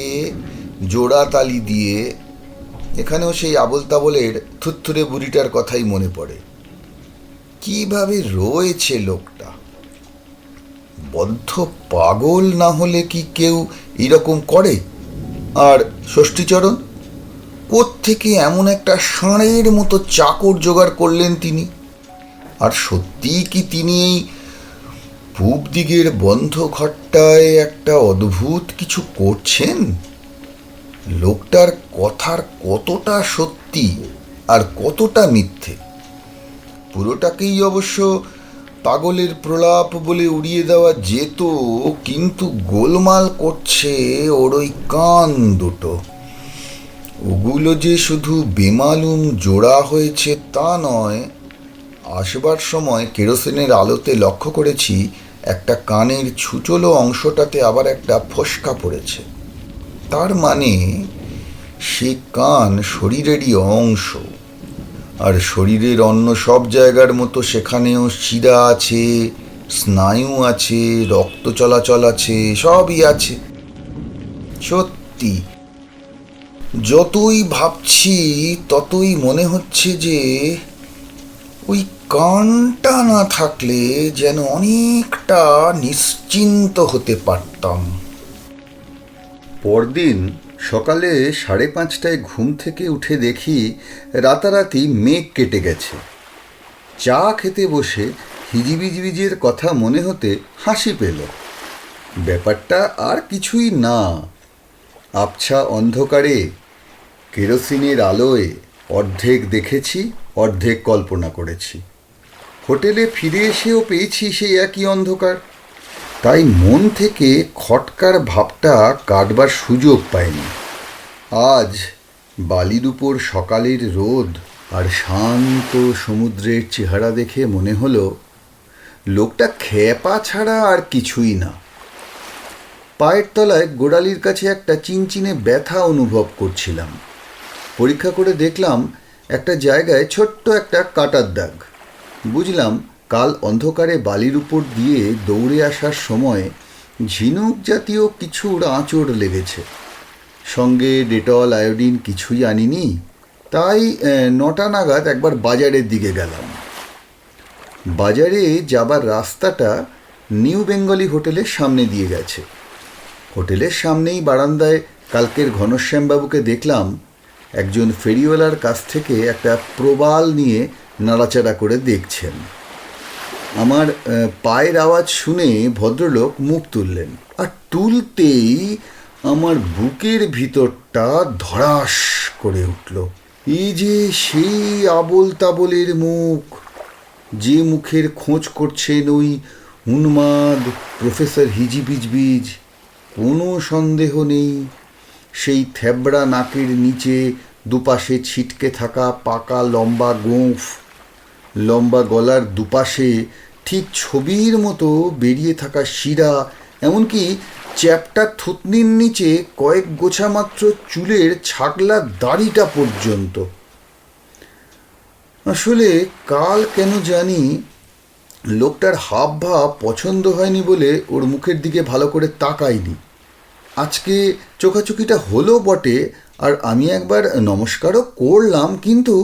জোড়াতালি দিয়ে এখানেও সেই আবোল তাবোলের থুত্থুরে বুড়িটার কথাই মনে পড়ে। কিভাবে রয়েছে লোকটা? বদ্ধ পাগল না হলে কি কেউ এরকম করে? আর ষষ্ঠীচরণ কোত্থেকে এমন একটা ষাঁড়ের মতো চাকর জোগাড় করলেন তিনি? আর সত্যিই কি তিনি এই পূব দিকের বন্ধ ঘরটায় একটা অদ্ভুত কিছু করছেন? লোকটার কথার কতটা সত্যি আর কতটা মিথ্যে? পুরোটাকেই অবশ্য পাগলের প্রলাপ বলে উড়িয়ে দেওয়া যেত, কিন্তু গোলমাল করছে ওর ওই কান দুটো। ওগুলো যে শুধু বেমালুম জোড়া হয়েছে তা নয়, আসবার সময় কেরোসিনের আলোতে লক্ষ্য করেছি একটা কানের ছুচলো অংশটাতে আবার একটা ফোসকা পড়েছে। তার মানে সে কান শরীরেরই অংশ, আর শরীরের অন্য সব জায়গার মতো সেখানেও শিরা আছে, স্নায়ু আছে, রক্ত চলাচল আছে, সবই আছে। সত্যি যতই ভাবছি ততই মনে হচ্ছে যে ওই কানটা না থাকলে যেন অনেকটা নিশ্চিন্ত হতে পারতাম। পরদিন সকালে 5:30টায় ঘুম থেকে উঠে দেখি রাতারাতি মেঘ কেটে গেছে। চা খেতে বসে হিজিবিজবিজের কথা মনে হতে হাসি পেল। ব্যাপারটা আর কিছুই না, আবছা অন্ধকারে কেরোসিনের আলোয় অর্ধেক দেখেছি, অর্ধেক কল্পনা করেছি। হোটেলে ফিরে এসেও পেয়েছি সেই একই অন্ধকার। তাই মন থেকে খটকার ভাবটা কাটবার সুযোগ পাইনি। আজ বালির উপর সকালের রোদ আর শান্ত সমুদ্রের চেহারা দেখে মনে হলো লোকটা খেপা ছাড়া আর কিছুই না। পায়ের তলায় গোড়ালির কাছে একটা চিনচিনে ব্যথা অনুভব করছিলাম। পরীক্ষা করে দেখলাম একটা জায়গায় ছোট্ট একটা কাটার দাগ। বুঝলাম কাল অন্ধকারে বালির উপর দিয়ে দৌড়ে আসার সময় ঝিনুক জাতীয় কিছুর আঁচড় লেগেছে। সঙ্গে ডেটল আয়োডিন কিছুই আনিনি, তাই 9টা নাগাদ একবার বাজারের দিকে গেলাম। বাজারে যাবার রাস্তাটা নিউ বেঙ্গলি হোটেলের সামনে দিয়ে গেছে। হোটেলের সামনেই বারান্দায় কালকের ঘনশ্যামবাবুকে দেখলাম একজন ফেরিওয়ালার কাছ থেকে একটা প্রবাল নিয়ে নাড়াচাড়া করে দেখছেন। আমার পায়ের আওয়াজ শুনে ভদ্রলোক মুখ তুললেন, আর তুলতেই আমার বুকের ভিতরটা ধড়াস করে উঠল। এই যে সেই আবোল তাবোলের মুখ, যে মুখের খোঁজ করছেন ওই উন্মাদ প্রফেসর হিজিবিজবিজ। কোনো সন্দেহ নেই, সেই থ্যাবড়া নাকের নিচে দুপাশে ছিটকে থাকা পাকা লম্বা গোঁফ, লম্বা গলার দুপাশে ঠিক ছবির মতো বেরিয়ে থাকা শিরা, এমনকি চ্যাপ্টা থুতনির নিচে কয়েক গোছা মাত্র চুলের ছাগলা দাড়িটা পর্যন্ত। আসলে কাল কেন জানি লোকটার হাব ভাব পছন্দ হয়নি বলে ওর মুখের দিকে ভালো করে তাকাইনি। আজকে চোখাচোখিটা হলো বটে, আর আমি একবার নমস্কারও করলাম, কিন্তু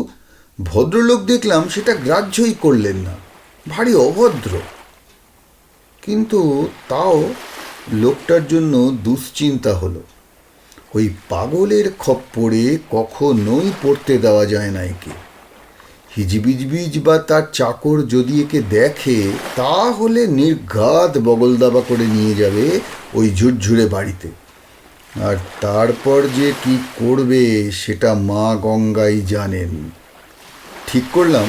ভদ্রলোক দেখলাম সেটা গ্রাহ্যই করলেন না। ভারী অভদ্র। কিন্তু তাও লোকটার জন্য দুশ্চিন্তা হলো। ওই পাগলের খপ্পরে কখনোই পড়তে দেওয়া যায় না একে। হিজিবিজবিজ বা তার চাকর যদি একে দেখে, তাহলে নির্ঘাত বগলদাবা করে নিয়ে যাবে ওই ঝুরঝুরে বাড়িতে। আর তারপর যে কি করবে সেটা মা গঙ্গাই জানেন। ঠিক করলাম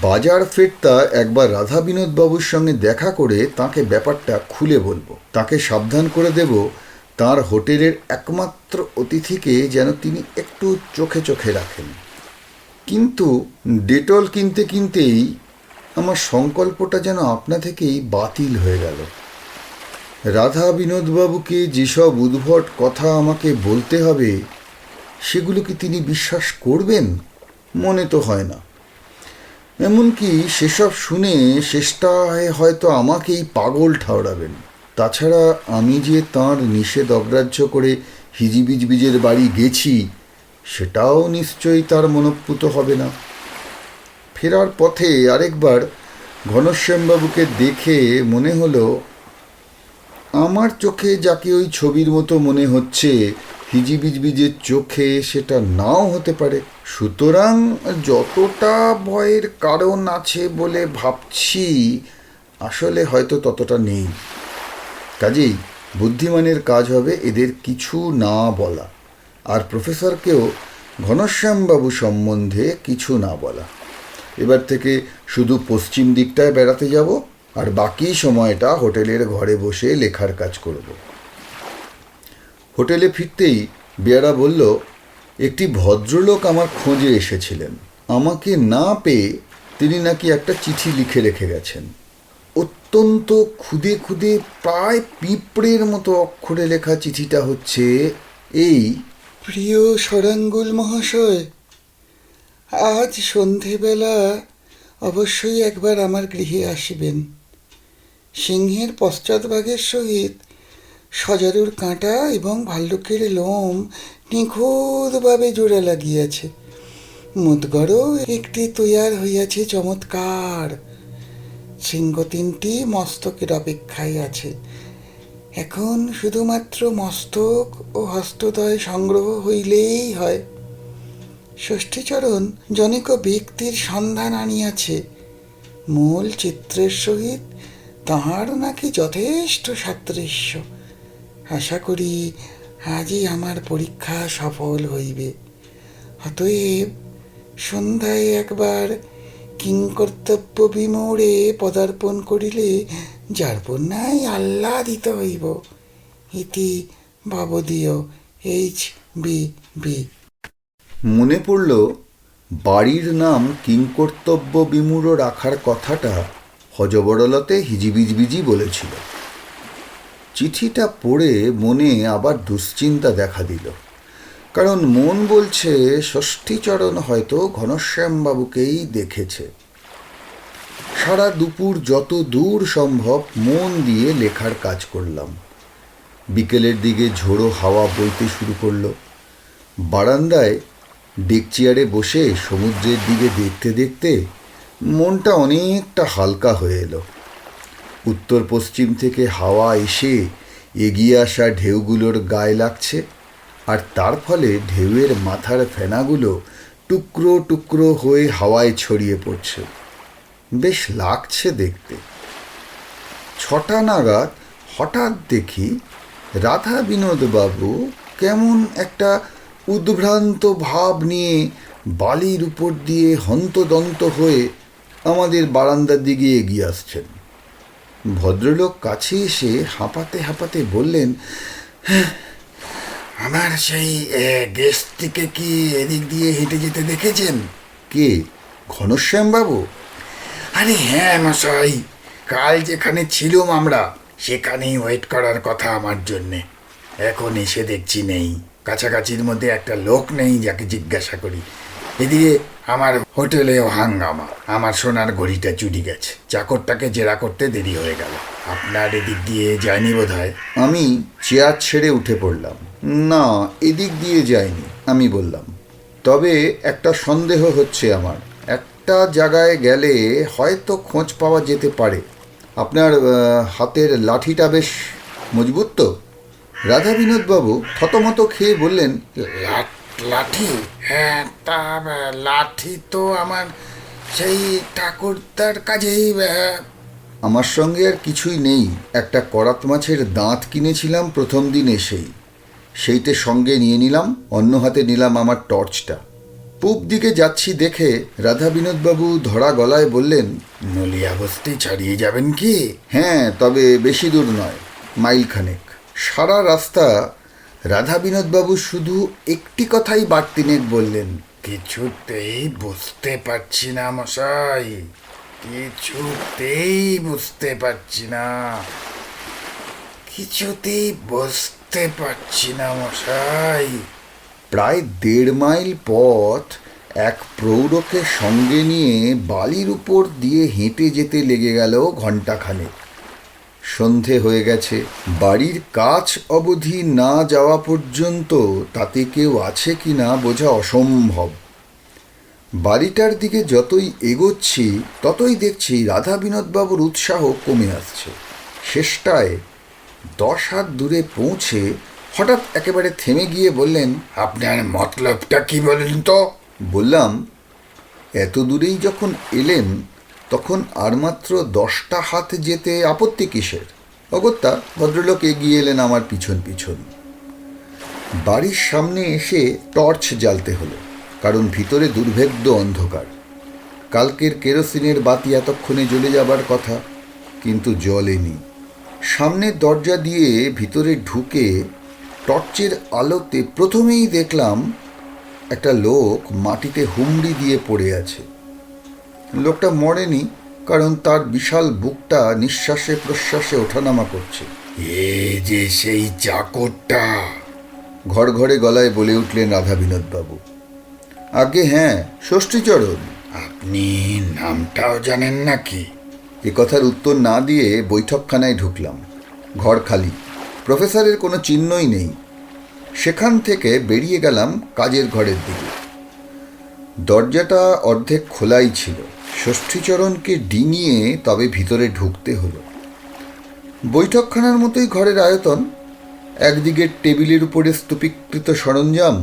বাজার ফেরতা একবার রাধা বিনোদবাবুর সঙ্গে দেখা করে তাকে ব্যাপারটা খুলে বলবো। তাকে সাবধান করে দেব তার হোটেলের একমাত্র অতিথিকে যেন তিনি একটু চোখে চোখে রাখেন। কিন্তু ডেটল কিনতে কিনতেই আমার সংকল্পটা যেন আপনা থেকেই বাতিল হয়ে গেল। রাধা বিনোদবাবুকে যেসব উদ্ভট কথা আমাকে বলতে হবে, সেগুলো কি তিনি বিশ্বাস করবেন? মনে তো হয় না। এমনকি সেসব শুনে শেষটায় হয়তো আমাকেই পাগল ঠাওরাবেন। তাছাড়া আমি যে তাঁর নিষেধ অগ্রাহ্য করে হিজিবিজবিজের বাড়ি গেছি, সেটাও নিশ্চয়ই তার মনঃপূত হবে না। ফেরার পথে আরেকবার ঘনশ্যামবাবুকে দেখে মনে হলো, আমার চোখে যাকে ওই ছবির মতো মনে হচ্ছে, হিজিবিজবিজের চোখে সেটা নাও হতে পারে। সুতরাং যতটা ভয়ের কারণ আছে বলে ভাবছি, আসলে হয়তো ততটা নেই। কাজেই বুদ্ধিমানের কাজ হবে এদের কিছু না বলা, আর প্রফেসরকেও ঘনশ্যামবাবু সম্বন্ধে কিছু না বলা। এবার থেকে শুধু পশ্চিম দিকটায় বেড়াতে যাব, আর বাকি সময়টা হোটেলের ঘরে বসে লেখার কাজ করব। হোটেলে ফিরতেই বেয়ারা বলল, একটি ভদ্রলোক আমার খোঁজে এসেছিলেন। আমাকে না পেয়ে তিনি নাকি একটা চিঠি লিখে রেখে গেছেন। অত্যন্ত খুদে খুদে, প্রায় পিঁপড়ের মতো অক্ষরে লেখা চিঠিটা হচ্ছে এই: প্রিয় সরাঙ্গুল মহাশয়, আজ সন্ধেবেলা অবশ্যই একবার আমার গৃহে আসিবেন। সিংহের পশ্চাৎভাগের সহিত সজারুর কাঁটা এবং ভাল্লুকের লোম নিখুঁতভাবে জোড়া লাগিয়াছে। মুদগরও একটি তৈয়ার হইয়াছে চমৎকার। শৃঙ্গ 3টি মস্তকের অপেক্ষায় আছে। এখন শুধুমাত্র মস্তক ও হস্তদ্বয় সংগ্রহ হইলেই হয়। ষষ্ঠীচরণ জনৈক ব্যক্তির সন্ধান আনিয়াছে। মূল চিত্রের সহিত তাহার নাকি যথেষ্ট সাদৃশ্য। আশা করি আজই আমার পরীক্ষা সফল হইবে। অতএব সন্ধ্যায় একবার কিংকর্তব্য বিমূঢ়ে পদার্পণ করিলে যারপন্যায় আহ্লাদিত হইব। ইতি ভবদীয় HBB। মনে পড়ল বাড়ির নাম কিংকর্তব্য বিমূঢ় রাখার কথাটা হজবরলতে হিজিবিজবিজি বলেছিল। চিঠিটা পড়ে মনে আবার দুশ্চিন্তা দেখা দিল। কারণ মন বলছে ষষ্ঠীচরণ হয়তো ঘনশ্যামবাবুকেই দেখেছে। সারা দুপুর যত দূর সম্ভব মন দিয়ে লেখার কাজ করলাম। বিকেলের দিকে ঝোড়ো হাওয়া বইতে শুরু করলো। বারান্দায় ডেক চেয়ারে বসে সমুদ্রের দিকে দেখতে দেখতে মনটা অনেকটা হালকা হয়ে এলো। উত্তর পশ্চিম থেকে হাওয়া এসে এগিয়ে আসা ঢেউগুলোর গায়ে লাগছে, আর তার ফলে ঢেউয়ের মাথার ফেনাগুলো টুকরো টুকরো হয়ে হাওয়ায় ছড়িয়ে পড়ছে। বেশ লাগছে দেখতে। 6টা নাগাদ হঠাৎ দেখি রাধা বিনোদবাবু কেমন একটা উদ্ভ্রান্ত ভাব নিয়ে বালির উপর দিয়ে হন্তদন্ত হয়ে আমাদের বারান্দার দিকে এগিয়ে আসছেন। ভদ্রলোক কাছে এসে হাঁপাতে হাঁপাতে বললেন, আমার সেই গেস্টটিকে কি এদিক দিয়ে হেঁটে যেতে দেখেছেন? কে? ঘনশ্যামবাবু? আরে হ্যাঁ মশাই, কাল যেখানে ছিলুম আমরা সেখানেই ওয়েট করার কথা আমার জন্যে। এখন এসে দেখছি নেই, কাছাকাছির মধ্যে একটা লোক নেই যাকে জিজ্ঞাসা করি। এদিকে আমার হোটেলেও হাঙ্গামা, আমার সোনার ঘড়িটা চুরি গেছে, চাকরটাকে জেরা করতে দেরি হয়ে গেল। আপনার এদিক দিয়ে যায়নি বোধ হয়। আমি চেয়ার ছেড়ে উঠে পড়লাম। না, এদিক দিয়ে যায়নি আমি বললাম। তবে একটা সন্দেহ হচ্ছে আমার। একটা জায়গায় গেলে হয়তো খোঁজ পাওয়া যেতে পারে। আপনার হাতের লাঠিটা বেশ মজবুত তো? রাধা বিনোদবাবু থতমত খেয়ে বললেন, লাঠি? হ্যাঁ, তা লাঠি তো আমার সেই ঠাকুরদার কাজেই। আমার সঙ্গে আর কিছুই নেই। একটা করাত মাছের দাঁত কিনেছিলাম প্রথম দিন এসেই, সেইটে সঙ্গে নিয়ে নিলাম। অন্য হাতে নিলাম আমার টর্চটা। পূব দিকে যাচ্ছি দেখে রাধা বিনোদবাবু ধরা গলায় বললেন, নলিয়া বস্তি ছাড়িয়ে যাবেন কি? হ্যাঁ, তবে বেশি দূর নয়, মাইলখানেক। সারা রাস্তা রাধা বিনোদবাবু শুধু একটি কথাই বাড়তিনেক বললেন, কিছুতেই বুঝতে পারছি না মশাই, কিছুতেই বুঝতে পারছি না, কিছুতেই বুঝতে পারছি না মশাই। প্রায় 1.5 মাইল পথ এক প্রৌঢ়কে সঙ্গে নিয়ে বালির উপর দিয়ে হেঁটে যেতে লেগে গেল ঘণ্টাখানেক। সন্ধে হয়ে গেছে। বাড়ির কাছ অবধি না যাওয়া পর্যন্ত তাতে কেউ আছে কি না বোঝা অসম্ভব। বাড়িটার দিকে যতই এগোচ্ছি ততই দেখছি রাধা বিনোদবাবুর উৎসাহ কমে আসছে। শেষটায় 10 হাত দূরে পৌঁছে হঠাৎ একেবারে থেমে গিয়ে বললেন, আপনার মতলবটা কি বলেন তো? বললাম, এত দূরেই যখন এলেন তখন আর মাত্র 10টা হাত যেতে আপত্তি কিসের? অগত্যা ভদ্রলোক এগিয়ে এলেন আমার পিছন পিছন। বাড়ির সামনে এসে টর্চ জ্বালতে হলো, কারণ ভিতরে দুর্ভেদ্য অন্ধকার। কালকের কেরোসিনের বাতি এতক্ষণে জ্বলে যাবার কথা, কিন্তু জ্বলেনি। সামনের দরজা দিয়ে ভিতরে ঢুকে টর্চের আলোতে প্রথমেই দেখলাম একটা লোক মাটিতে হুমড়ি দিয়ে পড়ে আছে। লোকটা মরেনি, কারণ তার বিশাল বুকটা নিঃশ্বাসে প্রশ্বাসে ওঠানামা করছে। এ যে সেই চাকরটা! ঘর ঘরে গলায় বলে উঠলেন রাধা বিনোদবাবু। আগে হ্যাঁ, ষষ্ঠীচরণ। আপনি নামটাও জানেন নাকি? এ কথার উত্তর না দিয়ে বৈঠকখানায় ঢুকলাম। ঘর খালি, প্রফেসরের কোনো চিহ্নই নেই। সেখান থেকে বেরিয়ে গেলাম কাজের ঘরের দিকে। দরজাটা অর্ধেক খোলাই ছিল। ষষ্ঠীচরণকে ডিঙিয়ে তবে ভিতরে ঢুকতে হলো। বৈঠকখানার মতোই ঘরের আয়তন। একদিকে টেবিলের উপরে স্তূপীকৃত সরঞ্জাম,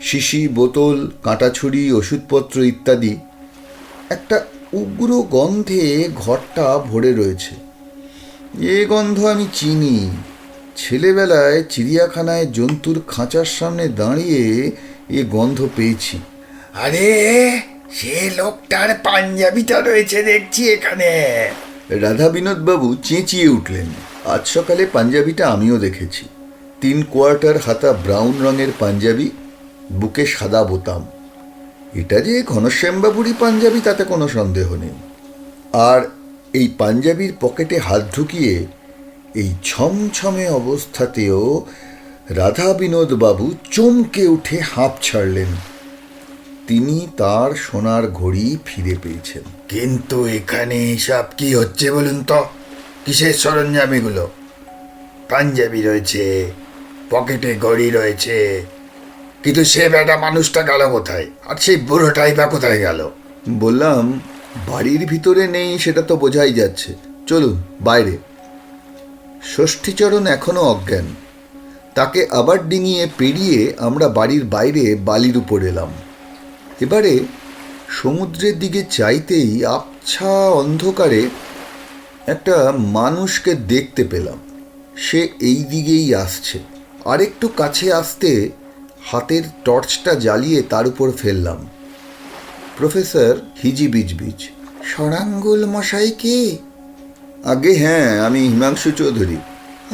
শিশি, বোতল, কাঁটাছুরি, ওষুধপত্র ইত্যাদি। একটা উগ্র গন্ধে ঘরটা ভরে রয়েছে। এ গন্ধ আমি চিনি। ছেলেবেলায় চিড়িয়াখানায় জন্তুর খাঁচার সামনে দাঁড়িয়ে এ গন্ধ পেয়েছি। আরে, সে লোকটার পাঞ্জাবিটা রয়েছে দেখছি এখানে। রাধা বিনোদবাবু চেঁচিয়ে উঠলেন। আজ সকালে পাঞ্জাবিটা আমিও দেখেছি। 3 কোয়ার্টার হাতা ব্রাউন রঙের পাঞ্জাবি, বুকে সাদা বোতাম। এটা যে ঘনশ্যামবাবুরই পাঞ্জাবি তাতে কোনো সন্দেহ নেই। আর এই পাঞ্জাবির পকেটে হাত ঢুকিয়ে এই ছমছমে অবস্থাতেও রাধা বিনোদ বাবু চমকে উঠে হাঁপ ছাড়লেন। তিনি তার সোনার ঘড়ি ফিরে পেয়েছেন। কিন্তু এখানে এসব কি হচ্ছে বলুন তো? কিসের সরঞ্জাম এগুলো? পাঞ্জাবি রয়েছে, পকেটে ঘড়ি রয়েছে, কিন্তু সে বেটা মানুষটা গেল কোথায়? আর সেই বুড়োটাই বা কোথায় গেল? বললাম, বাড়ির ভিতরে নেই সেটা তো বোঝাই যাচ্ছে, চলুন বাইরে। ষষ্ঠীচরণ এখনো অজ্ঞান। তাকে আবার ডিঙিয়ে পেরিয়ে আমরা বাড়ির বাইরে বালির উপর এলাম। এবারে সমুদ্রের দিকে চাইতেই আবছা অন্ধকারে একটা মানুষকে দেখতে পেলাম। সে এই দিকেই আসছে। আরেকটু কাছে আসতে হাতের টর্চটা জ্বালিয়ে তার উপর ফেললাম। প্রফেসর হিজি বিজবিজ। সরাঙ্গুল মশাই কে? আগে হ্যাঁ, আমি হিমাংশু চৌধুরী।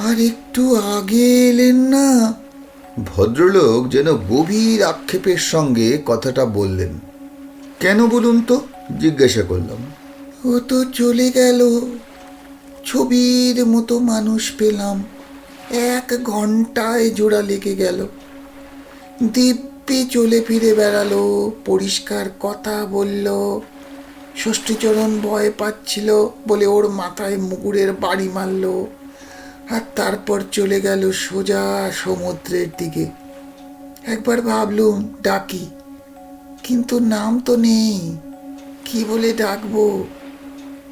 আর একটু আগে এলেন না? ভদ্রলোক যেন গভীর আক্ষেপের সঙ্গে কথাটা বললেন। কেন বলুন তো, জিজ্ঞাসা করলাম। ও তো চলে গেল। ছবির মতো মানুষ পেলাম, 1 ঘন্টায় জোড়া লেগে গেল। দিব্যি চলে ফিরে বেড়ালো, পরিষ্কার কথা বলল। ষষ্ঠীচরণ ভয় পাচ্ছিল বলে ওর মাথায় মুগুরের বাড়ি মারল, আর তারপর চলে গেল সোজা সমুদ্রের দিকে। একবার ভাবলুম ডাকি, কিন্তু নাম তো নেই, কি বলে ডাকবো?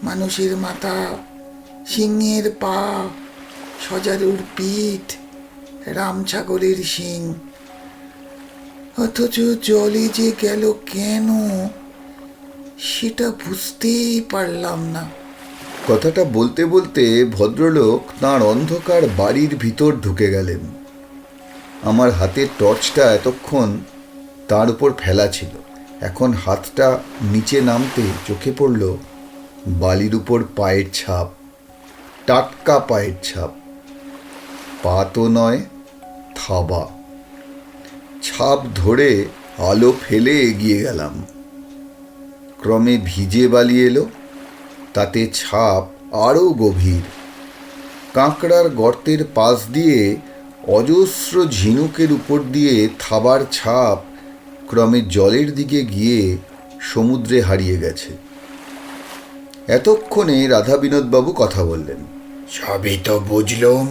মানুষের মাথা, সিংহের পা, সজারুর পিঠ, রাম ছাগলের শিং, অথচ জলে যে গেল কেন সেটা বুঝতেই পারলাম না। কথাটা বলতে বলতে ভদ্রলোক তাঁর অন্ধকার বাড়ির ভিতর ঢুকে গেলেন। আমার হাতের টর্চটা এতক্ষণ তার উপর ফেলা ছিল। এখন হাতটা নিচে নামতে চোখে পড়ল বালির উপর পায়ের ছাপ, টাটকা পায়ের ছাপ। পা তো নয়, থাবা। ছাপ ধরে আলো ফেলে এগিয়ে গেলাম। ক্রমে ভিজে বালি এলো, তাতে ছাপ আরও গভীর। কাঁকড়ার গর্তের পাশ দিয়ে অজস্র ঝিনুকের উপর দিয়ে থাবার ছাপ ক্রমে জলের দিকে গিয়ে সমুদ্রে হারিয়ে গেছে। এতক্ষণে রাধা বিনোদবাবু কথা বললেন। সবই তো বুঝলুম,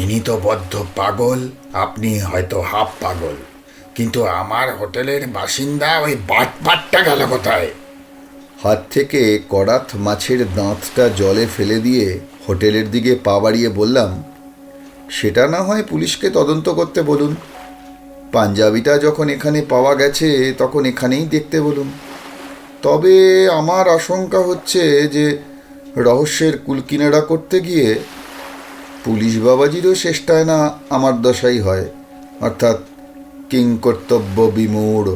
ইনি তো বদ্ধ পাগল, আপনি হয়তো হাফ পাগল, কিন্তু আমার হোটেলের বাসিন্দা ওই বাটপাটটা গেল কোথায়? হাত থেকে করাত মাছের দাঁতটা জলে ফেলে দিয়ে হোটেলের দিকে পা বাড়িয়ে বললাম, সেটা না হয় পুলিশকে তদন্ত করতে বলুন। পাঞ্জাবিটা যখন এখানে পাওয়া গেছে তখন এখানেই দেখতে বলুন। তবে আমার আশঙ্কা হচ্ছে যে রহস্যের কুলকিনারা করতে গিয়ে পুলিশ বাবাজিরও চেষ্টায় না আমার দশাই হয়, অর্থাৎ কিংকর্তব্য বিমূঢ়।